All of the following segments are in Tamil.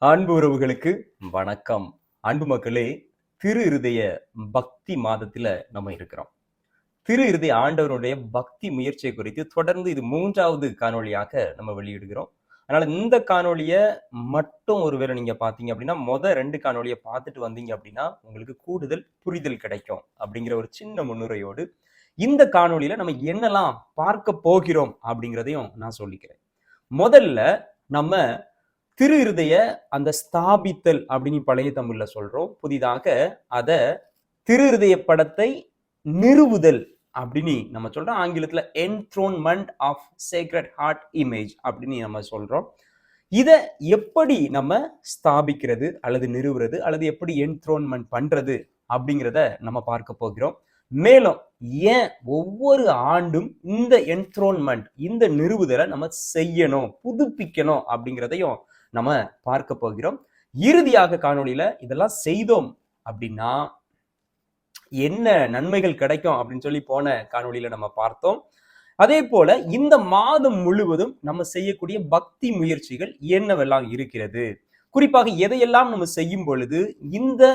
அன்பு உறவுகளுக்கு வணக்கம். அன்பு மக்களே, திரு இருதய பக்தி மாதத்துல நம்ம இருக்கிறோம். திரு இருதய ஆண்டவருடைய பக்தி முயற்சியை குறித்து தொடர்ந்து இது 3வது காணொளியாக நம்ம வெளியிடுகிறோம். அதனால இந்த காணொளிய மட்டும் ஒருவேளை நீங்க பார்த்தீங்க அப்படின்னா, 2 காணொளிய பார்த்துட்டு வந்தீங்க அப்படின்னா, உங்களுக்கு கூடுதல் புரிதல் கிடைக்கும் அப்படிங்கிற ஒரு சின்ன முன்னுரையோடு, இந்த காணொளியில நம்ம என்னெல்லாம் பார்க்க போகிறோம் அப்படிங்கிறதையும் நான் சொல்லிக்கிறேன். முதல்ல நம்ம திரு இருதய அந்த ஸ்தாபித்தல் அப்படின்னு பழைய தமிழ்ல சொல்றோம். புதிதாக அத திரு இருதய படத்தை நிறுவுதல் அப்படின்னு நம்ம சொல்றோம். ஆங்கிலத்துல என்த்ரோன்மெண்ட் ஆஃப் சேக்ரட் ஹார்ட் இமேஜ் அப்படின்னு நம்ம சொல்றோம். இத எப்படி நம்ம ஸ்தாபிக்கிறது அல்லது நிறுவுறது அல்லது எப்படி என்த்ரோன்மெண்ட் பண்றது அப்படிங்கிறத நம்ம பார்க்க போகிறோம். மேலும் ஏன் ஒவ்வொரு ஆண்டும் இந்த என்த்ரோன்மெண்ட் இந்த நிறுவுதலை நம்ம செய்யணும், புதுப்பிக்கணும் அப்படிங்கிறதையும் நம்ம பார்க்க போகிறோம். இறுதியாக காணொளியில இதெல்லாம் செய்தோம் அப்படின்னா என்ன நன்மைகள் கிடைக்கும் அப்படின்னு சொல்லி போன காணொளியில நம்ம பார்த்தோம். அதே போல இந்த மாதம் முழுவதும் நம்ம செய்யக்கூடிய பக்தி முயற்சிகள் என்னவெல்லாம் இருக்கிறது, குறிப்பாக எதையெல்லாம் நம்ம செய்யும் பொழுது இந்த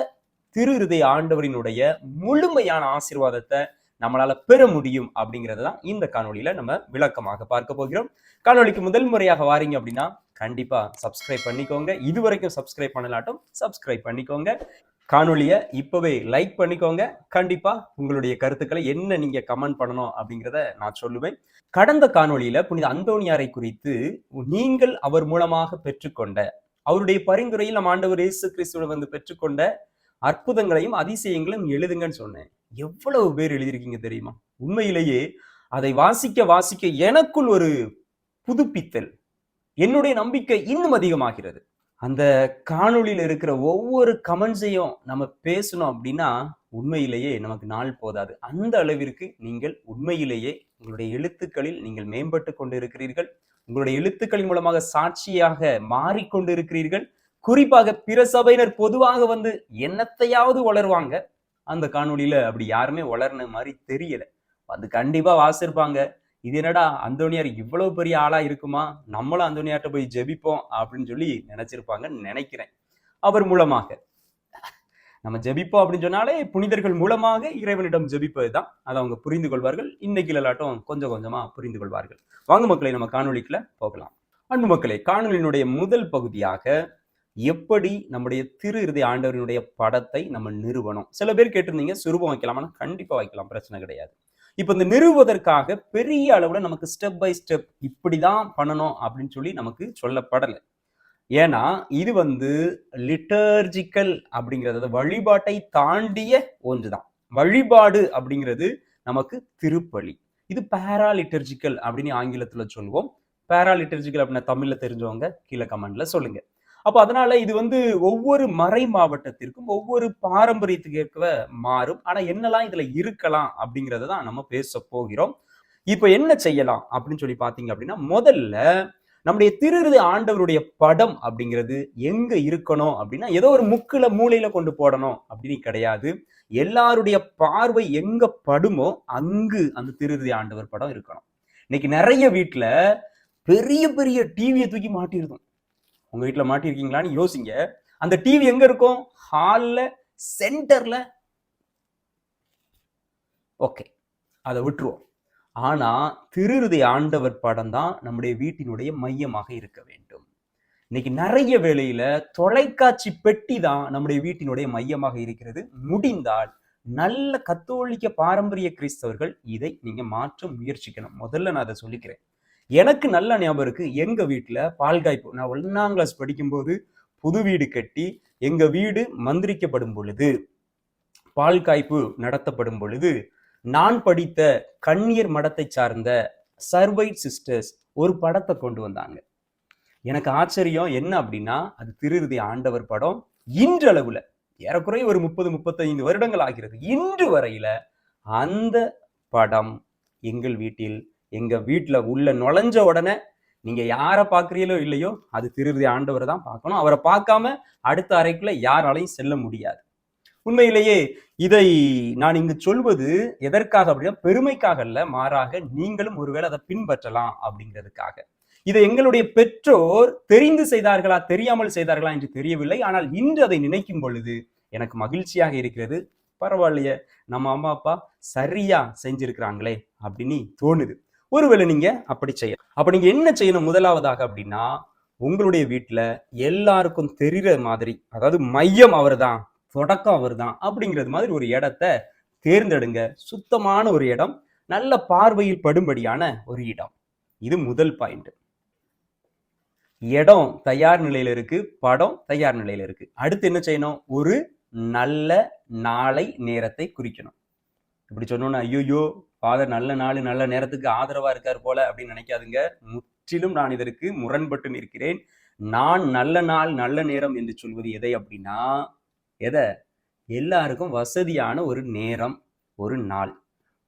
திரு இருதய ஆண்டவரினுடைய முழுமையான ஆசீர்வாதத்தை நம்மளால பெற முடியும் அப்படிங்கறதான் இந்த காணொளியில நம்ம விளக்கமாக பார்க்க போகிறோம். காணொளிக்கு முதல் முறையாக வாரீங்க அப்படின்னா கண்டிப்பா சப்ஸ்கிரைப் பண்ணிக்கோங்க. இதுவரைக்கும் சப்ஸ்கிரைப் பண்ணலாட்டும் சப்ஸ்கிரைப் பண்ணிக்கோங்க. காணொளியை இப்பவே லைக் பண்ணிக்கோங்க. கண்டிப்பா உங்களுடைய கருத்துக்களை என்ன நீங்க கமெண்ட் பண்ணணும் அப்படிங்கிறத நான் சொல்லுவேன். கடந்த காணொளியில புனித அந்தோனியாரை குறித்து நீங்கள் அவர் மூலமாக பெற்றுக்கொண்ட அவருடைய பரிந்துரையில் நம் ஆண்டவர் இயேசு கிறிஸ்துவிடம் வந்து பெற்றுக்கொண்ட அற்புதங்களையும் அதிசயங்களையும் எழுதுங்கன்னு சொன்னேன். எவ்வளவு பேர் எழுதியிருக்கீங்க தெரியுமா? உண்மையிலேயே அதை வாசிக்க வாசிக்க எனக்குள் ஒரு புதுப்பித்தல், என்னுடைய நம்பிக்கை இன்னும் அதிகமாகிறது. அந்த காணொளியில இருக்கிற ஒவ்வொரு கமெண்ட்ஸையும் நம்ம பேசணும் அப்படின்னா உண்மையிலேயே நமக்கு நாள் போதாது. அந்த அளவிற்கு நீங்கள் உண்மையிலேயே உங்களுடைய எழுத்துக்களில் நீங்கள் மேம்பட்டு கொண்டு இருக்கிறீர்கள். உங்களுடைய எழுத்துக்களின் மூலமாக சாட்சியாக மாறிக்கொண்டு இருக்கிறீர்கள். குறிப்பாக பிற சபையினர் பொதுவாக வந்து என்னத்தையாவது வளருவாங்க. அந்த காணொளியில அப்படி யாருமே வளர்ன மாதிரி தெரியல. அது கண்டிப்பா வாசிருப்பாங்க. இது என்னடா அந்தோனியார் இவ்வளவு பெரிய ஆளா இருக்குமா, நம்மளும் அந்தோனியார்ட்ட போய் ஜெபிப்போம் அப்படின்னு சொல்லி நினைச்சிருப்பாங்கன்னு நினைக்கிறேன். அவர் மூலமாக நம்ம ஜெபிப்போம் அப்படின்னு சொன்னாலே புனிதர்கள் மூலமாக இறைவனிடம் ஜெபிப்பதுதான். அதை அவங்க புரிந்து கொள்வார்கள். இன்னைக்கு இல்லாட்டும் கொஞ்சம் கொஞ்சமா புரிந்து கொள்வார்கள். வாங்க மக்களை, நம்ம காணொளிக்குள்ள போகலாம். அன்பு மக்களே, காணொளியினுடைய முதல் பகுதியாக எப்படி நம்முடைய திரு இருதய ஆண்டவரினுடைய படத்தை நம்ம நிறுவனம். சில பேர் கேட்டிருந்தீங்க சுரூபம் வைக்கலாமா? கண்டிப்பா வைக்கலாம், பிரச்சனை கிடையாது. இப்ப இந்த நிறுவுவதற்காக பெரிய அளவுல நமக்கு ஸ்டெப் பை ஸ்டெப் இப்படிதான் பண்ணணும் அப்படின்னு சொல்லி நமக்கு சொல்லப்படலை. ஏன்னா இது வந்து லிட்டர்ஜிக்கல் அப்படிங்கிறது வழிபாட்டை தாண்டிய ஒன்றுதான். வழிபாடு அப்படிங்கிறது நமக்கு திருப்பலி. இது பேராலிட்டர்ஜிக்கல் அப்படின்னு ஆங்கிலத்துல சொல்லுவோம். பேராலிட்டர்ஜிக்கல் அப்படின்னா தமிழ்ல தெரிஞ்சவங்க கீழே கமெண்ட்ல சொல்லுங்க. அப்ப அதனால இது வந்து ஒவ்வொரு மறை மாவட்டத்திற்கும் ஒவ்வொரு பாரம்பரியத்துக்கு ஏற்க மாறும். ஆனா என்னெல்லாம் இதுல இருக்கலாம் அப்படிங்கறத தான் நம்ம பேச போகிறோம். இப்ப என்ன செய்யலாம் அப்படின்னு சொல்லி பாத்தீங்க அப்படின்னா, முதல்ல நம்முடைய திரு இருதய ஆண்டவருடைய படம் அப்படிங்கிறது எங்க இருக்கணும் அப்படின்னா, ஏதோ ஒரு முக்குல மூலையில கொண்டு போடணும் அப்படின்னு கிடையாது. எல்லாருடைய பார்வை எங்க படுமோ அங்கு அந்த திரு இருதய ஆண்டவர் படம் இருக்கணும். இன்னைக்கு நிறைய வீட்டுல பெரிய பெரிய டிவியை தூக்கி மாட்டிருந்தோம். உங்க வீட்டுல மாட்டிருக்கீங்களான்னு யோசிங்க. அந்த டிவி எங்க இருக்கும்? ஹால்ல சென்டர்ல. ஓகே, அதை விட்டுருவோம். ஆனா திரு இருதய ஆண்டவர் படம் தான் நம்முடைய வீட்டினுடைய மையமாக இருக்க வேண்டும். இன்னைக்கு நிறைய வேளையில தொலைக்காட்சி பெட்டி தான் நம்முடைய வீட்டினுடைய மையமாக இருக்கிறது. முடிந்தால் நல்ல கத்தோலிக்க பாரம்பரிய கிறிஸ்தவர்கள் இதை நீங்க மாற்ற முயற்சிக்கணும். முதல்ல நான் அதை சொல்லிக்கிறேன். எனக்கு நல்ல ஞாபகம் இருக்கு. எங்க வீட்டுல பால்காய்ப்பு, நான் 1ஆம் கிளாஸ் படிக்கும்போது புது வீடு கட்டி எங்க வீடு மந்திரிக்கப்படும் பொழுது, பால்காய்ப்பு நடத்தப்படும் பொழுது, நான் படித்த கன்னியர் மடத்தை சார்ந்த சர்வைட் சிஸ்டர்ஸ் ஒரு படத்தை கொண்டு வந்தாங்க. எனக்கு ஆச்சரியம் என்ன அப்படின்னா, அது திரு இருதய ஆண்டவர் படம். இன்றளவுல ஏறக்குறைய ஒரு 30-35 வருடங்கள் ஆகிறது. இன்று வரையில அந்த படம் எங்கள் வீட்டில், எங்க வீட்டுல உள்ள நுழைஞ்ச உடனே நீங்க யாரை பாக்குறீங்களோ இல்லையோ அது திரு இருதய ஆண்டவரை தான் பார்க்கணும். அவரை பார்க்காம அடுத்த அறைக்குள்ள யாராலையும் செல்ல முடியாது. உண்மையிலேயே இதை நான் இங்கு சொல்வது எதற்காக அப்படின்னா, பெருமைக்காக அல்ல, மாறாக நீங்களும் ஒருவேளை அதை பின்பற்றலாம் அப்படிங்கிறதுக்காக. இதை எங்களுடைய பெற்றோர் தெரிந்து செய்தார்களா தெரியாமல் செய்தார்களா என்று தெரியவில்லை. ஆனால் இன்று அதை நினைக்கும் பொழுது எனக்கு மகிழ்ச்சியாக இருக்கிறது. பரவாயில்லையே, நம்ம அம்மா அப்பா சரியா செஞ்சிருக்கிறாங்களே அப்படின்னு தோணுது. ஒருவேளை நீங்க அப்படி அப்ப நீங்க என்ன செய்யணும் முதலாவதாக அப்படின்னா, உங்களுடைய வீட்டுல எல்லாருக்கும் தெரிகிற மாதிரி, அதாவது மையம் அவர்தான், தொடக்கம் அவர்தான் அப்படிங்கிறது மாதிரி ஒரு இடத்தை தேர்ந்தெடுங்க. சுத்தமான ஒரு இடம், நல்ல பார்வையில் படும்படியான ஒரு இடம். இது முதல் பாயிண்ட். இடம் தயார் நிலையில இருக்கு, படம் தயார் நிலையில இருக்கு. அடுத்து என்ன செய்யணும்? ஒரு நல்ல நாளை நேரத்தை குறிக்கணும். இப்படி சொன்னோன்னா, ஐயோ ஃபாதர் நல்ல நாள் நல்ல நேரத்துக்கு ஆதரவா இருக்கார் போல அப்படின்னு நினைக்காதுங்க. முற்றிலும் நான் இதற்கு முரண்பட்டு நிற்கிறேன். நான் நல்ல நாள் நல்ல நேரம் என்று சொல்வது எதை அப்படின்னா, எதை? எல்லாருக்கும் வசதியான ஒரு நேரம், ஒரு நாள்.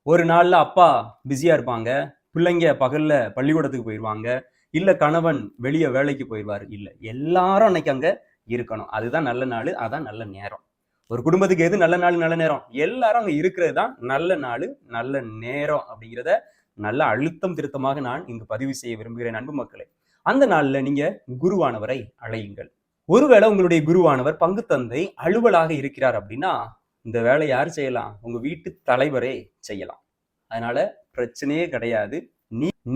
ஒரு நாள்ல அப்பா பிஸியா இருப்பாங்க, பிள்ளைங்க பகல்ல பள்ளிக்கூடத்துக்கு போயிடுவாங்க, இல்ல கணவன் வெளியே வேலைக்கு போயிடுவார். இல்ல, எல்லாரும் அன்னைக்கு அங்க இருக்கணும். அதுதான் நல்ல நாள், அதான் நல்ல நேரம். ஒரு குடும்பத்துக்கு எது நல்ல நாள் நல்ல நேரம்? எல்லாரும் அங்க இருக்கிறது தான் நல்ல நாள் நல்ல நேரம் அப்படிங்கிறத நல்ல அழுத்தம் திருத்தமாக நான் இங்கு பதிவு செய்ய விரும்புகிறேன். அன்பு மக்களே, அந்த நாள்ல நீங்க குருவானவரை அழையுங்கள். ஒருவேளை உங்களுடைய குருவானவர் பங்கு தந்தை அலுவலாக இருக்கிறார் அப்படின்னா, இந்த வேலை யார் செய்யலாம்? உங்க வீட்டு தலைவரே செய்யலாம். அதனால பிரச்சனையே கிடையாது.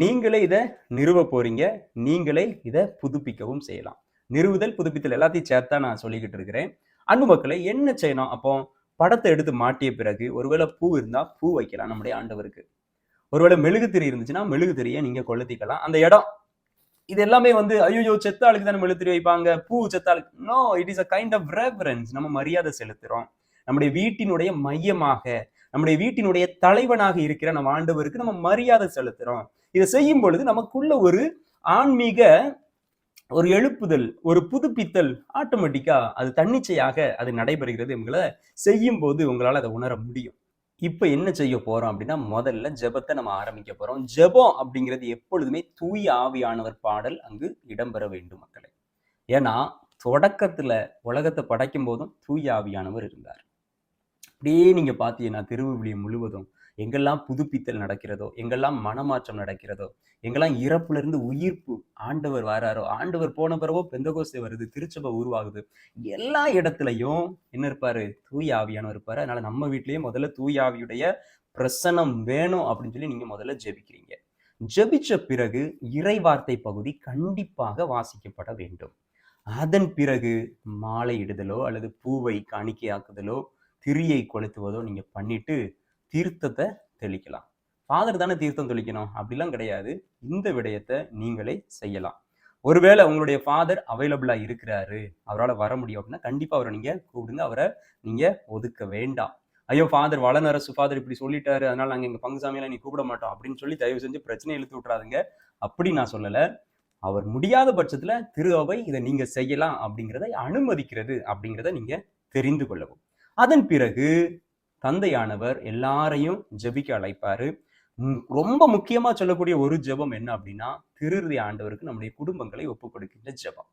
நீங்களே இதை நிறுவ போறீங்க, நீங்களே இதை புதுப்பிக்கவும் செய்யலாம். நிறுவுதல் புதுப்பித்தல் எல்லாத்தையும் சேர்த்தா நான் சொல்லிக்கிட்டு இருக்கிறேன். அன்பு மக்களை, என்ன செய்யணும்? அப்போ படத்தை எடுத்து மாட்டிய பிறகு ஒருவேளை பூ இருந்தா பூ வைக்கலாம் நம்முடைய ஆண்டவருக்கு. ஒருவேளை மெழுகுத்திரி இருந்துச்சுன்னா மெழுகுத்திரியை நீங்க கொளுத்திக்கலாம். அந்த இடம் இது எல்லாமே ஐயோ செத்தாளுக்கு தானே மெழுகுத்திரி வைப்பாங்க, பூ செத்தாளுக்கு. No, it is a kind of reference. நம்ம மரியாதை செலுத்துறோம். நம்முடைய வீட்டினுடைய மையமாக, நம்முடைய வீட்டினுடைய தலைவனாக இருக்கிற நம்ம ஆண்டவருக்கு நம்ம மரியாதை செலுத்துறோம். இதை செய்யும் பொழுது நமக்குள்ள ஒரு ஆன்மீக ஒரு எழுப்புதல், ஒரு புதுப்பித்தல் ஆட்டோமேட்டிக்கா அது தன்னிச்சையாக அது நடைபெறுகிறது. உங்களை செய்யும் போது உங்களால் அதை உணர முடியும். இப்ப என்ன செய்ய போறோம் அப்படின்னா, முதல்ல ஜெபத்தை நம்ம ஆரம்பிக்க போறோம். ஜெபம் அப்படிங்கிறது எப்பொழுதுமே தூய ஆவியானவர் பாடல் அங்கு இடம்பெற வேண்டும் மக்களே. ஏன்னா தொடக்கத்துல உலகத்தை படைக்கும் போதும் தூய ஆவியானவர் இருந்தார். அப்படியே நீங்க பாத்தீங்கன்னா திருவிவிலியம் முழுவதும் எங்கெல்லாம் புதுப்பித்தல் நடக்கிறதோ, எங்கெல்லாம் மனமாற்றம் நடக்கிறதோ, எங்கெல்லாம் இறப்புல இருந்து உயிர்ப்பு ஆண்டவர் வராரோ, ஆண்டவர் போன பிறகோ பெந்தகோஸ்தே வருது, திருச்சபை உருவாகுது, எல்லா இடத்துலையும் என்ன இருப்பாரு? தூய ஆவியானவர் இருப்பாரு. அதனால நம்ம வீட்லயும் முதல்ல தூய ஆவியுடைய பிரசனம் வேணும் அப்படின்னு சொல்லி நீங்க முதல்ல ஜெபிக்கிறீங்க. ஜெபிச்ச பிறகு இறை வார்த்தை பகுதி கண்டிப்பாக வாசிக்கப்பட வேண்டும். அதன் பிறகு மாலை இடுதலோ அல்லது பூவை காணிக்கையாக்குதலோ திரியை கொளுத்துவதோ நீங்க பண்ணிட்டு தீர்த்தத்தை தெளிக்கலாம். ஃபாதர் தானே தீர்த்தம் தெளிக்கணும் அப்படிலாம் கிடையாது. இந்த விடயத்தை நீங்களே செய்யலாம். ஒருவேளை உங்களுடைய ஃபாதர் அவைலபிளா இருக்கிறாரு, அவரால் வர முடியும் அப்படின்னா கண்டிப்பா அவரை நீங்க கூப்பிடுங்க. அவரை நீங்க ஒதுக்க வேண்டாம். ஐயோ ஃபாதர் வளனரசு ஃபாதர் இப்படி சொல்லிட்டாரு, அதனால நாங்க எங்க பங்கு சாமியெல்லாம் நீ கூப்பிட மாட்டோம் அப்படின்னு சொல்லி தயவு செஞ்சு பிரச்சனை இழுத்து விட்டுறாதுங்க. அப்படி நான் சொல்லல. அவர் முடியாத பட்சத்துல திரு அவை இதை நீங்க செய்யலாம் அப்படிங்கிறத அனுமதிக்கிறது அப்படிங்கிறத நீங்க தெரிந்து கொள்ளவும். அதன் பிறகு தந்தையானவர் எல்லாரையும் ஜெபிக்க அழைப்பாரு. ரொம்ப முக்கியமா சொல்லக்கூடிய ஒரு ஜெபம் என்ன அப்படின்னா, திருஇறுதி ஆண்டவருக்கு நம்முடைய குடும்பங்களை ஒப்புக் கொடுக்கின்ற ஜெபம்.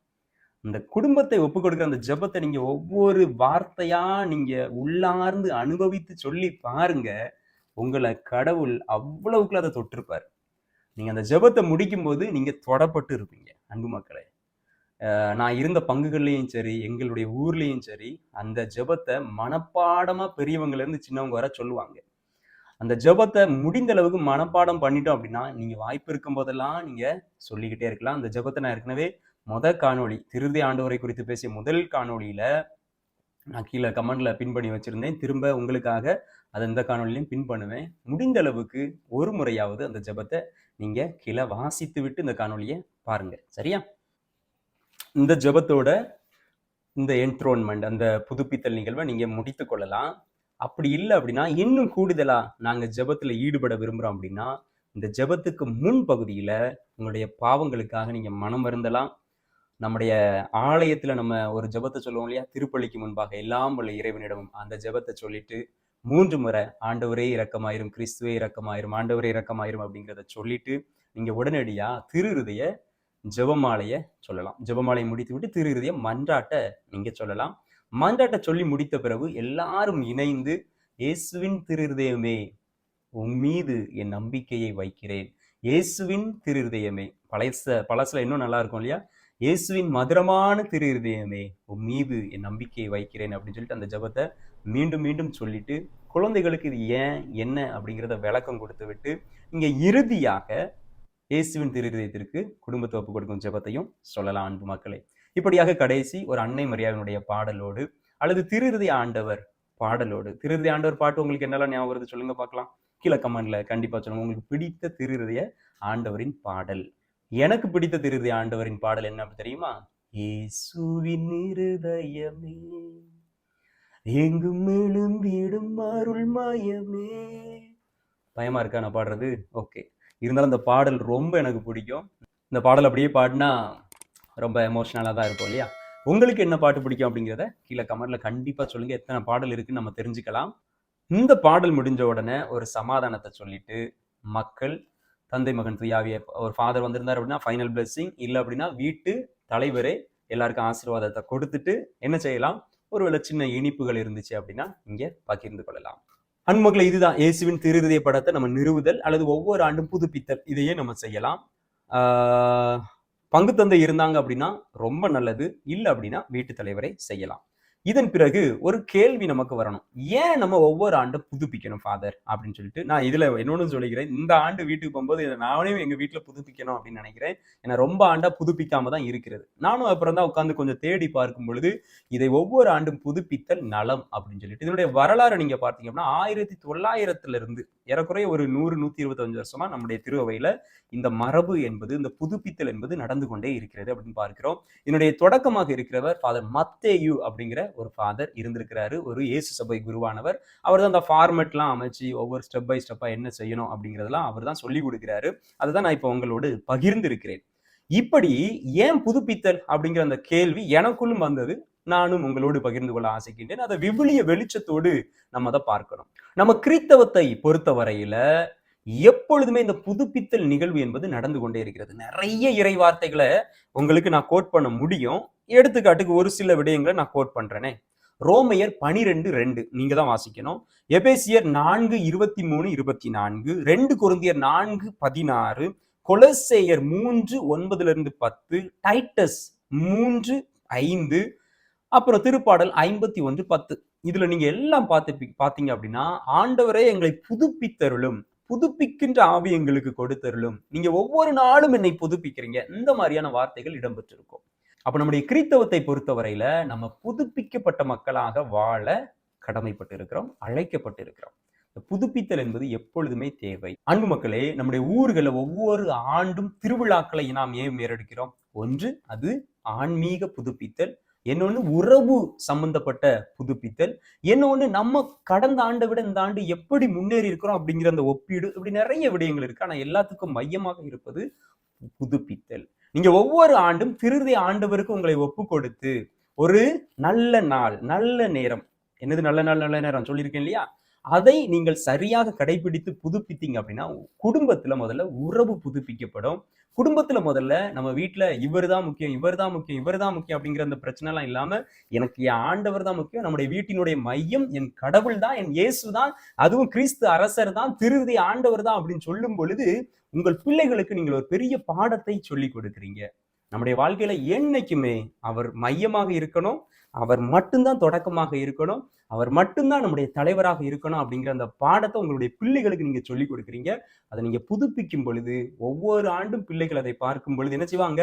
இந்த குடும்பத்தை ஒப்புக் கொடுக்கிற அந்த ஜெபத்தை நீங்க ஒவ்வொரு வார்த்தையா நீங்க உள்ளார்ந்து அனுபவித்து சொல்லி பாருங்க. உங்களை கடவுள் அவ்வளவுக்குள்ள அதை தொட்டிருப்பாரு. நீங்க அந்த ஜெபத்தை முடிக்கும் போது நீங்க தொடப்பட்டு இருப்பீங்க. அன்பு மக்களே, நான் இருந்த பங்குகள்லையும் சரி, எங்களுடைய ஊர்லயும் சரி, அந்த ஜெபத்தை மனப்பாடமா பெரியவங்கல இருந்து சின்னவங்க வர சொல்லுவாங்க. அந்த ஜெபத்தை முடிந்த அளவுக்கு மனப்பாடம் பண்ணிட்டோம் அப்படின்னா, நீங்க வாய்ப்பு இருக்கும் போதெல்லாம் நீங்க சொல்லிக்கிட்டே இருக்கலாம். அந்த ஜெபத்தை நான் ஏற்கனவே காணொளி திருஇறுதி ஆண்டவரை குறித்து பேசிய முதல் காணொளியில நான் கீழே கமெண்ட்ல பின் பண்ணி வச்சிருந்தேன். திரும்ப உங்களுக்காக அதை இந்த காணொலியிலையும் பின் பண்ணுவேன். முடிந்த அளவுக்கு ஒரு முறையாவது அந்த ஜெபத்தை நீங்க கீழே வாசித்து விட்டு இந்த காணொலியை பாருங்க. சரியா? இந்த ஜெபத்தோட இந்த என்த்ரோன்மெண்ட், அந்த புதுப்பித்தல் நிகழ்வை நீங்க முடித்து கொள்ளலாம். அப்படி இல்லை அப்படின்னா, இன்னும் கூடுதலா நாங்க ஜெபத்துல ஈடுபட விரும்புறோம் அப்படின்னா, இந்த ஜெபத்துக்கு முன் பகுதியில உங்களுடைய பாவங்களுக்காக நீங்க மனம் வருந்தலாம். நம்முடைய ஆலயத்துல நம்ம ஒரு ஜெபத்தை சொல்லுவோம் இல்லையா, திருப்பலிக்கு முன்பாக எல்லாம் உள்ள இறைவனிடமும் அந்த ஜெபத்தை சொல்லிட்டு 3 முறை ஆண்டவரே இரக்கமாயிரும், கிறிஸ்துவே இரக்கமாயிரும், ஆண்டவரே இரக்கமாயிரும் அப்படிங்கிறத சொல்லிட்டு நீங்க உடனடியா திருஇறுதிய ஜெபமாலைய சொல்லலாம். ஜெபமாலையை முடித்து விட்டு திருஇறுதிய மன்றாட்ட நீங்க சொல்லலாம். மன்றாட்ட சொல்லி முடித்த பிறகு எல்லாரும் இணைந்து, இயேசுவின் திருஇறுதயமே உன் மீது என் நம்பிக்கையை வைக்கிறேன், இயேசுவின் திருஇறுதயமே பழசுல இன்னும் நல்லா இருக்கும் இல்லையா? இயேசுவின் மதுரமான திரு இருதயமே உன் மீது என் நம்பிக்கையை வைக்கிறேன் அப்படின்னு சொல்லிட்டு அந்த ஜெபத்தை மீண்டும் மீண்டும் சொல்லிட்டு குழந்தைகளுக்கு இது ஏன் என்ன அப்படிங்கிறத விளக்கம் கொடுத்து விட்டு இங்க இறுதியாக இயேசுவின் திரு இருதயத்திற்கு குடும்பத்தை ஒப்பு கொடுக்கும் ஜெபத்தையும் சொல்லலாம் அன்பு மக்களே. இப்படியாக கடைசி ஒரு அன்னை மரியாதையினுடைய பாடலோடு அல்லது திரு இருதய ஆண்டவர் பாடலோடு, திரு இருதய ஆண்டவர் பாட்டு உங்களுக்கு என்னெல்லாம் ஞாபகம் வருது சொல்லுங்க பார்க்கலாம். கீழே கமெண்ட்ல கண்டிப்பா சொல்லுங்க உங்களுக்கு பிடித்த திரு இருதய ஆண்டவரின் பாடல். எனக்கு பிடித்த திரு இருதய ஆண்டவரின் பாடல் என்ன அப்படி தெரியுமா? இயேசுவின் இருதயமே எங்கும் எழும்பிடும் அருள் மயமே. பயமா இருக்கா நான் பாடுறது? ஓகே, இருந்தாலும் இந்த பாடல் ரொம்ப எனக்கு பிடிக்கும். இந்த பாடல் அப்படியே பாடினா ரொம்ப எமோஷனலாக தான் இருக்கும் இல்லையா? உங்களுக்கு என்ன பாட்டு பிடிக்கும் அப்படிங்கிறத கீழே கமெண்ட்ல கண்டிப்பா சொல்லுங்க. எத்தனை பாடல் இருக்குன்னு நம்ம தெரிஞ்சுக்கலாம். இந்த பாடல் முடிஞ்ச உடனே ஒரு சமாதானத்தை சொல்லிட்டு மக்கள் தந்தை மகன் தூயாவிய ஒரு ஃபாதர் வந்திருந்தார் அப்படின்னா ஃபைனல் பிளெஸிங், இல்லை அப்படின்னா வீட்டு தலைவரே எல்லாருக்கும் ஆசீர்வாதத்தை கொடுத்துட்டு என்ன செய்யலாம், ஒருவேளை சின்ன இனிப்புகள் இருந்துச்சு அப்படின்னா இங்க பகிர்ந்து கொள்ளலாம். அன்புமக்களை, இதுதான் இயேசுவின் திரு இருதய படத்தை நம்ம நிறுவுதல் அல்லது ஒவ்வொரு ஆண்டும் புதுப்பித்தல். இதையே நம்ம செய்யலாம். பங்கு தந்தை இருந்தாங்க அப்படின்னா ரொம்ப நல்லது, இல்லை அப்படின்னா வீட்டு தலைவரை செய்யலாம். இதன் பிறகு ஒரு கேள்வி நமக்கு வரணும், ஏன் நம்ம ஒவ்வொரு ஆண்டும் புதுப்பிக்கணும் ஃபாதர் அப்படின்னு சொல்லிட்டு. நான் இதுல இன்னொன்னு சொல்லிக்கிறேன், இந்த ஆண்டு வீட்டுக்கு போகும்போது நானே எங்க வீட்டுல புதுப்பிக்கணும் அப்படின்னு நினைக்கிறேன். ஏன்னா ரொம்ப ஆண்டா புதுப்பிக்காம தான் இருக்கிறது. நானும் அப்புறம் தான் உட்காந்து கொஞ்சம் தேடி பார்க்கும் பொழுது இதை ஒவ்வொரு ஆண்டும் புதுப்பித்தல் நலம் அப்படின்னு சொல்லிட்டு இதனுடைய வரலாறு நீங்க பார்த்தீங்க அப்படின்னா 1900 இருந்து ஏறக்குறைய ஒரு 100-125 வருஷமா நம்முடைய திருவையில இந்த மரபு என்பது, இந்த புதுப்பித்தல் என்பது நடந்து கொண்டே இருக்கிறது அப்படின்னு பார்க்கிறோம். இதனுடைய தொடக்கமாக இருக்கிறவர் ஃபாதர் மத்தேயு அப்படிங்கிற ஒரு ஃபாதர் இருந்திருக்கிறாரு, ஒரு இயேசு சபை குருவானவர். அவர் தான் அந்த ஃபார்மெட்லாம் அமைச்சு ஒவ்வொரு ஸ்டெப் பை ஸ்டெப்பா என்ன செய்யணும் அப்படிங்கிறதெல்லாம் அவர் தான் சொல்லி கொடுக்கிறாரு. அதுதான் நான் இப்போ உங்களோடு பகிர்ந்து இருக்கிறேன். இப்படி ஏன் புதுப்பித்தல் அப்படிங்கிற அந்த கேள்வி எனக்குள்ளும் வந்தது. நானும் உங்களோடு பகிர்ந்து கொள்ள ஆசைக்கின்றேன். அதை விவிலிய வெளிச்சத்தோடு நம்ம அதை பார்க்கணும். நம்ம கிறிஸ்தவத்தை பொறுத்தவரையில எப்பொழுதுமே இந்த புதுப்பித்தல் நிகழ்வு என்பது நடந்து கொண்டே இருக்கிறது. நிறைய இறை வார்த்தைகளை உங்களுக்கு நான் கோட் பண்ண முடியும். எடுத்துக்காட்டுக்கு ஒரு சில விடயங்களை நான் கோட் பண்றேனே. ரோமையர் 12:2 நீங்க தான் வாசிக்கணும். எபேசியர் 4:23-24, 2 கொரிந்தியர் 4:16, கொலோசேயர் 3:9-10, டைட்டஸ் 3:5, அப்புறம் திருப்பாடல் 51:10. இதுல நீங்க எல்லாம் பாத்தீங்க அப்படின்னா ஆண்டவரே எங்களை புதுப்பித்தருளும், புதுப்பிக்கின்ற ஆவி எங்களுக்கு கொடுத்தருளும், நீங்க ஒவ்வொரு நாளும் என்னை புதுப்பிக்கிறீங்க, இந்த மாதிரியான வார்த்தைகள் இடம்பெற்றிருக்கும். அப்ப நம்முடைய கிறிஸ்தவத்தை பொறுத்தவரையில நம்ம புதுப்பிக்கப்பட்ட மக்களாக வாழ கடமைப்பட்டு இருக்கிறோம், அழைக்கப்பட்டு இருக்கிறோம். புதுப்பித்தல் என்பது எப்பொழுதுமே தேவை. அன்பு மக்களே, நம்முடைய ஊர்களில் ஒவ்வொரு ஆண்டும் திருவிழாக்களை நாம் ஏன் மேறெடுக்கிறோம்? ஒன்று அது ஆன்மீக புதுப்பித்தல், இன்னொன்று உறவு சம்பந்தப்பட்ட புதுப்பித்தல், இன்னொன்று நம்ம கடந்த ஆண்டை விட இந்த ஆண்டு எப்படி முன்னேறி இருக்கிறோம் அப்படிங்கிற அந்த ஒப்பீடு. இப்படி நிறைய விடயங்கள் இருக்கு. ஆனா எல்லாத்துக்கும் மையமாக இருப்பது புதுப்பித்தல். நீங்க ஒவ்வொரு ஆண்டும் திருதை ஆண்டவருக்கு உங்களை ஒப்பு கொடுத்து ஒரு நல்ல நாள், நல்ல நேரம், என்னது நல்ல நாள் நல்ல நேரம் சொல்லியிருக்கேன் இல்லையா, அதை நீங்கள் சரியாக கடைபிடித்து புதுப்பித்தீங்க அப்படின்னா குடும்பத்துல முதல்ல உறவு புதுப்பிக்கப்படும். குடும்பத்துல முதல்ல நம்ம வீட்டுல இவர் தான் முக்கியம், இவர் தான் முக்கியம், இவர் தான் முக்கியம் அப்படிங்கிற அந்த பிரச்சனை எல்லாம் இல்லாம எனக்கு என் ஆண்டவர் தான் முக்கியம், நம்முடைய வீட்டினுடைய மையம் என் கடவுள் தான், என் இயேசு தான், அதுவும் கிறிஸ்து அரசர் தான், திருதை ஆண்டவர் தான் அப்படின்னு சொல்லும் பொழுது உங்கள் பிள்ளைகளுக்கு நீங்கள் ஒரு பெரிய பாடத்தை சொல்லி கொடுக்குறீங்க. நம்முடைய வாழ்க்கையில என்னைக்குமே அவர் மையமாக இருக்கணும், அவர் மட்டும்தான் தொடக்கமாக இருக்கணும், அவர் மட்டும்தான் நம்முடைய தலைவராக இருக்கணும் அப்படிங்கிற அந்த பாடத்தை உங்களுடைய பிள்ளைகளுக்கு நீங்க சொல்லி கொடுக்குறீங்க. அதை நீங்க புதுப்பிக்கும் பொழுது ஒவ்வொரு ஆண்டும் பிள்ளைகள் அதை பார்க்கும் பொழுது என்ன செய்வாங்க,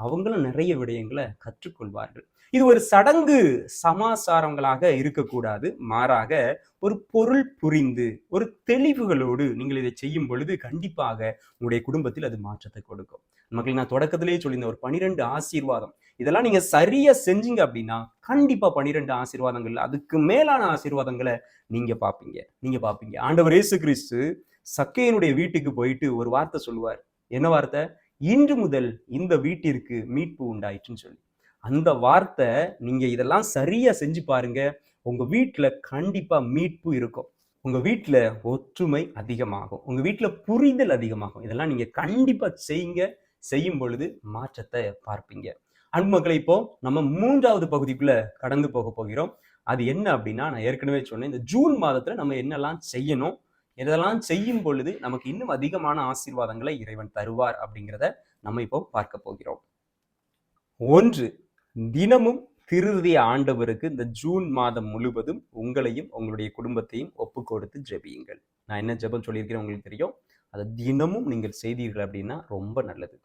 அவங்களும் நிறைய விடயங்களை கற்றுக்கொள்வார்கள். இது ஒரு சடங்கு சமாச்சாரங்களாக இருக்கக்கூடாது, மாறாக ஒரு பொருள் புரிந்து ஒரு தெளிவுகளோடு நீங்கள் இதை செய்யும் பொழுது கண்டிப்பாக உங்களுடைய குடும்பத்தில் அது மாற்றத்தை கொடுக்கும். மக்கள், நான் தொடக்கத்திலேயே சொல்லியிருந்த ஒரு 12 ஆசீர்வாதம், இதெல்லாம் நீங்க சரியா செஞ்சீங்க அப்படின்னா கண்டிப்பா 12 ஆசீர்வாதங்கள், அதுக்கு மேலான ஆசீர்வாதங்களை நீங்க பாப்பீங்க. ஆண்டவர் இயேசு கிறிஸ்து சக்கேயனுடைய வீட்டுக்கு போயிட்டு ஒரு வார்த்தை சொல்லுவார். என்ன வார்த்தை? இன்று முதல் இந்த வீட்டிற்கு மீட்பு உண்டாயிற்றுன்னு சொல்லி. அந்த வார்த்தை நீங்க இதெல்லாம் சரியா செஞ்சு பாருங்க, உங்க வீட்டுல கண்டிப்பா மீட்பு இருக்கும், உங்க வீட்டுல ஒற்றுமை அதிகமாகும், உங்க வீட்டுல புரிதல் அதிகமாகும். இதெல்லாம் நீங்க கண்டிப்பா செய்யும் பொழுது மாற்றத்தை பார்ப்பீங்க. அன்பு மக்களை, இப்போ நம்ம 3வது பகுதிக்குள்ள கடந்து போக போகிறோம். அது என்ன அப்படின்னா, நான் ஏற்கனவே சொன்னேன், இந்த ஜூன் மாதத்துல நம்ம என்னெல்லாம் செய்யணும், இதெல்லாம் செய்யும் பொழுது நமக்கு இன்னும் அதிகமான ஆசீர்வாதங்களை இறைவன் தருவார் அப்படிங்கிறத நம்ம இப்போ பார்க்க போகிறோம். 1, தினமும் திருதிய ஆண்டவருக்கு இந்த ஜூன் மாதம் முழுவதும் உங்களையும் உங்களுடைய குடும்பத்தையும் ஒப்பு கொடுத்து ஜெபியுங்கள். நான் என்ன ஜெபம் சொல்லியிருக்கிறேன் உங்களுக்கு தெரியும். அதை தினமும் நீங்கள் செய்தீர்கள் அப்படின்னா ரொம்ப நல்லது.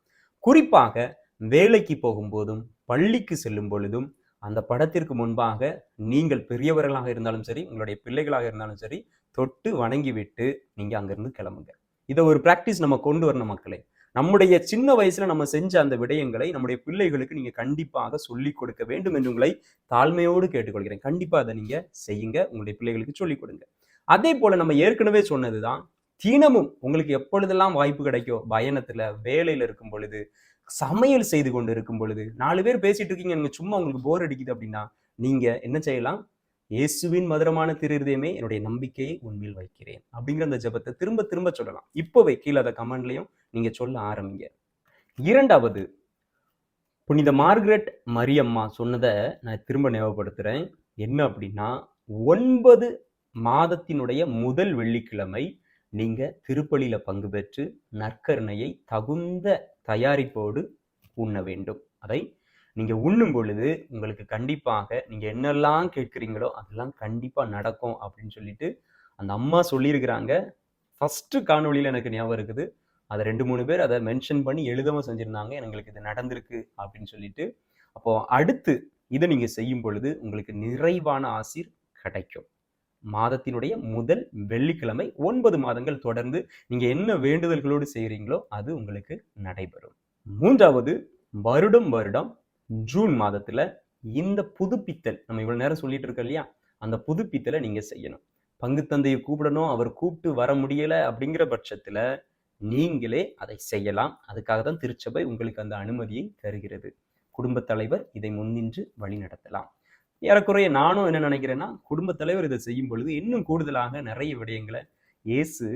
குறிப்பாக வேலைக்கு போகும்போதும் பள்ளிக்கு செல்லும் பொழுதும் அந்த படத்திற்கு முன்பாக நீங்கள் பெரியவர்களாக இருந்தாலும் சரி, உங்களுடைய பிள்ளைகளாக இருந்தாலும் சரி, தொட்டு வணங்கி விட்டு நீங்க அங்கிருந்து கிளம்புங்க. இதை ஒரு பிராக்டிஸ் நம்ம கொண்டு வரணும் மக்களே. நம்முடைய சின்ன வயசுல நம்ம செஞ்ச அந்த விடயங்களை நம்முடைய பிள்ளைகளுக்கு நீங்க கண்டிப்பாக சொல்லிக் கொடுக்க வேண்டும் என்று உங்களை தாழ்மையோடு கேட்டுக்கொள்கிறேன். கண்டிப்பா அதை நீங்க செய்யுங்க, உங்களுடைய பிள்ளைகளுக்கு சொல்லிக் கொடுங்க. அதே போல நம்ம ஏற்கனவே சொன்னதுதான், தினமும் உங்களுக்கு எப்பொழுதெல்லாம் வாய்ப்பு கிடைக்கும், பயணத்துல வேலையில இருக்கும் பொழுது, சமையல் செய்து கொண்டு இருக்கும் பொழுது, 4 பேர் பேசிட்டு இருக்கீங்க, நீங்க சும்மா உங்களுக்கு போர் அடிக்குது அப்படின்னா நீங்க என்ன செய்யலாம்? இயேசுவின் மதுரமான திருதயமே என்னுடைய நம்பிக்கையை உன்மேல் வைக்கிறேன் அப்படிங்கிற அந்த ஜெபத்தை திரும்ப திரும்ப சொல்லலாம். இப்போவே கீழே அதை கமெண்ட்லையும் நீங்க சொல்ல ஆரம்பிங்க. 2வது, புனித மார்கரெட் மரியம்மா சொன்னதை நான் திரும்ப ஞாபகப்படுத்துறேன். என்ன அப்படின்னா, 9 மாதத்தினுடைய முதல் வெள்ளிக்கிழமை நீங்க திருப்பலியில பங்கு பெற்று நற்கருணையை தகுந்த தயாரிப்போடு உண்ண வேண்டும். அதை நீங்க உண்ணும் பொழுது உங்களுக்கு கண்டிப்பாக நீங்க என்னெல்லாம் கேட்குறீங்களோ அதெல்லாம் கண்டிப்பா நடக்கும் அப்படின்னு சொல்லிட்டு அந்த அம்மா சொல்லியிருக்கிறாங்க. ஃபர்ஸ்ட் காணொலியில எனக்கு ஞாபகம் இருக்குது. அதை 2-3 பேர் அதை மென்ஷன் பண்ணி எழுதவும் செஞ்சிருந்தாங்க, எங்களுக்கு இது நடந்திருக்கு அப்படின்னு சொல்லிட்டு. அப்போ அடுத்து இதை நீங்க செய்யும் பொழுது உங்களுக்கு நிறைவான ஆசீர் கிடைக்கும். மாதத்தினுடைய முதல் வெள்ளிக்கிழமை 9 மாதங்கள் தொடர்ந்து நீங்க என்ன வேண்டுதல்களோடு செய்கிறீங்களோ அது உங்களுக்கு நடைபெறும். 3வது, வருடம் ஜூன் மாதத்துல இந்த புதுப்பித்தல், நம்ம இவ்வளவு நேரம் சொல்லிட்டு இருக்கோம் இல்லையா, அந்த புதுப்பித்தலை நீங்க செய்யணும். பங்கு தந்தையை கூப்பிடணும், அவர் கூப்பிட்டு வர முடியல அப்படிங்கிற பட்சத்துல நீங்களே அதை செய்யலாம். அதுக்காக தான் திருச்சபை உங்களுக்கு அந்த அனுமதியை தருகிறது. குடும்ப தலைவர் இதை முன்னின்று வழி நடத்தலாம். ஏறக்குறைய நானும் என்ன நினைக்கிறேன்னா, குடும்ப தலைவர் இதை செய்யும் பொழுது இன்னும் கூடுதலாக நிறைய விடயங்களை இயேசு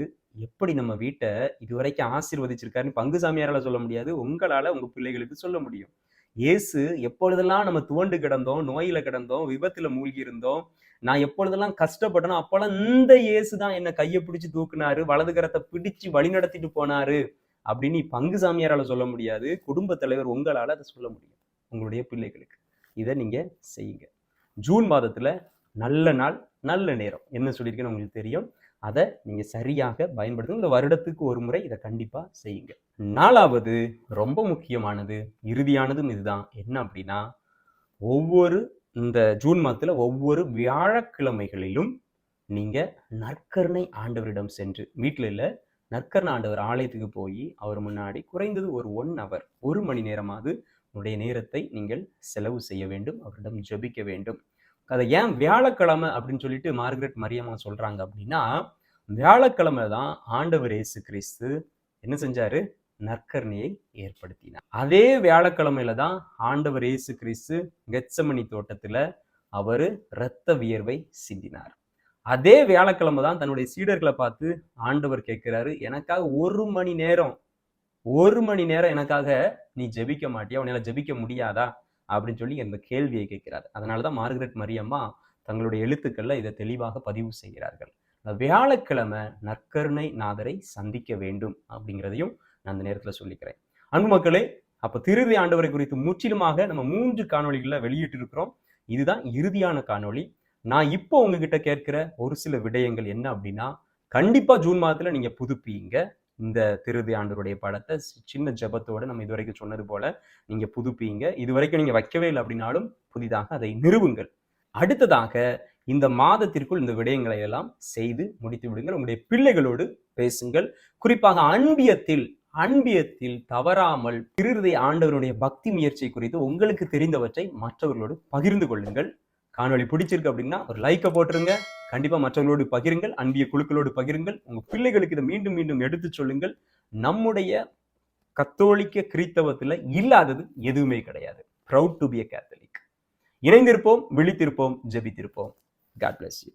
எப்படி நம்ம வீட்டை இதுவரைக்கும் ஆசீர்வதிச்சிருக்காருன்னு பங்கு சாமியாரால சொல்ல முடியாது, உங்களால உங்க பிள்ளைகளுக்கு சொல்ல முடியும். இயேசு எப்பொழுதெல்லாம் நம்ம துவண்டு கிடந்தோம், நோயில கிடந்தோம், விபத்துல மூழ்கி இருந்தோம், நான் எப்பொழுதெல்லாம் கஷ்டப்பட்டனோ அப்பெல்லாம் இந்த இயேசு தான் என்னை கையை பிடிச்சு தூக்குனாரு, வலது கரத்தை பிடிச்சு வழி நடத்திட்டு போனாரு அப்படின்னு பங்கு சாமியாரால சொல்ல முடியாது. குடும்ப தலைவர் உங்களால அதை சொல்ல முடியும் உங்களுடைய பிள்ளைகளுக்கு. இதை நீங்க செய்யுங்க. ஜூன் மாதத்துல நல்ல நாள் நல்ல நேரம் என்ன சொல்லியிருக்கேன்னு உங்களுக்கு தெரியும். அதை நீங்க சரியாக பயன்படுத்துங்க. இந்த வருடத்துக்கு ஒரு முறை இதை கண்டிப்பா செய்யுங்க. 4வது, ரொம்ப முக்கியமானது, இறுதியானதும் இதுதான். என்ன அப்படின்னா, இந்த ஜூன் மாதத்துல ஒவ்வொரு வியாழக்கிழமைகளிலும் நீங்க நற்கருணை ஆண்டவரிடம் சென்று, வீட்டுல இல்ல, நற்கருணை ஆண்டவர் ஆலயத்துக்கு போய் அவர் முன்னாடி குறைந்தது ஒரு 1 hour 1 மணி நேரமாவது உங்களுடைய நேரத்தை நீங்கள் செலவு செய்ய வேண்டும், அவரிடம் ஜெபிக்க வேண்டும். அதை ஏன் வியாழக்கிழமை அப்படின்னு சொல்லிட்டு மார்கரெட் மரியம்மா சொல்றாங்க அப்படின்னா, வியாழக்கிழமை தான் ஆண்டவர் இயேசு கிறிஸ்து என்ன செஞ்சாரு? நற்கருணையை ஏற்படுத்தினார். அதே வியாழக்கிழமையில தான் ஆண்டவர் இயேசு கிறிஸ்து கெத்செமனி தோட்டத்துல அவரு இரத்த வியர்வை சிந்தினார். அதே வியாழக்கிழமை தான் தன்னுடைய சீடர்களை பார்த்து ஆண்டவர் கேட்கிறாரு, எனக்காக 1 மணி நேரம் எனக்காக நீ ஜெபிக்க மாட்டியா, உன்னால ஜெபிக்க முடியாதா அப்படின்னு சொல்லி அந்த கேள்வியை கேட்கிறார். அதனாலதான் மார்கரெட் மரியம்மா தங்களுடைய எழுத்துக்கள்ல இதை தெளிவாக பதிவு செய்கிறார்கள். வியாழக்கிழமை நற்கருணை நாதரை சந்திக்க வேண்டும் அப்படிங்கிறதையும் நான் அந்த நேரத்துல சொல்லிக்கிறேன். அன்பு மக்களே, அப்ப திருஇறை ஆண்டவரை குறித்து முற்றிலுமாக நம்ம 3 காணொளிகளை வெளியிட்டு இருக்கிறோம். இதுதான் இறுதியான காணொளி. நான் இப்போ உங்ககிட்ட கேட்கிற ஒரு சில விடயங்கள் என்ன அப்படின்னா, கண்டிப்பா ஜூன் மாதத்துல நீங்க புதுப்பிங்க இந்த திருஇறை ஆண்டவருடைய படத்தை. சின்ன ஜெபத்தோட நம்ம இதுவரைக்கும் சொன்னது போல நீங்க புதுப்பிங்க. இதுவரைக்கும் நீங்க வைக்கவே இல்லை அப்படின்னாலும் புதிதாக அதை நிறுவுங்கள். அடுத்ததாக இந்த மாதத்திற்குள் இந்த விடயங்களை எல்லாம் செய்து முடித்து விடுங்கள். உங்களுடைய பிள்ளைகளோடு பேசுங்கள். குறிப்பாக அன்பியத்தில் தவறாமல் திருஇறை ஆண்டவருடைய பக்தி முயற்சி குறித்து உங்களுக்கு தெரிந்தவற்றை மற்றவர்களோடு பகிர்ந்து கொள்ளுங்கள். காணொளி பிடிச்சிருக்கு அப்படின்னா ஒரு லைக்கை போட்டுருங்க. கண்டிப்பா மற்றவர்களோடு பகிருங்கள், அன்பிய குழுக்களோடு பகிருங்கள். உங்க பிள்ளைகளுக்கு இதை மீண்டும் மீண்டும் எடுத்து சொல்லுங்கள். நம்முடைய கத்தோலிக்க கிறிஸ்தவத்துல இல்லாதது எதுவுமே கிடையாது. Proud to be a Catholic. இணைந்திருப்போம், விழித்திருப்போம், ஜெபித்திருப்போம். God bless you.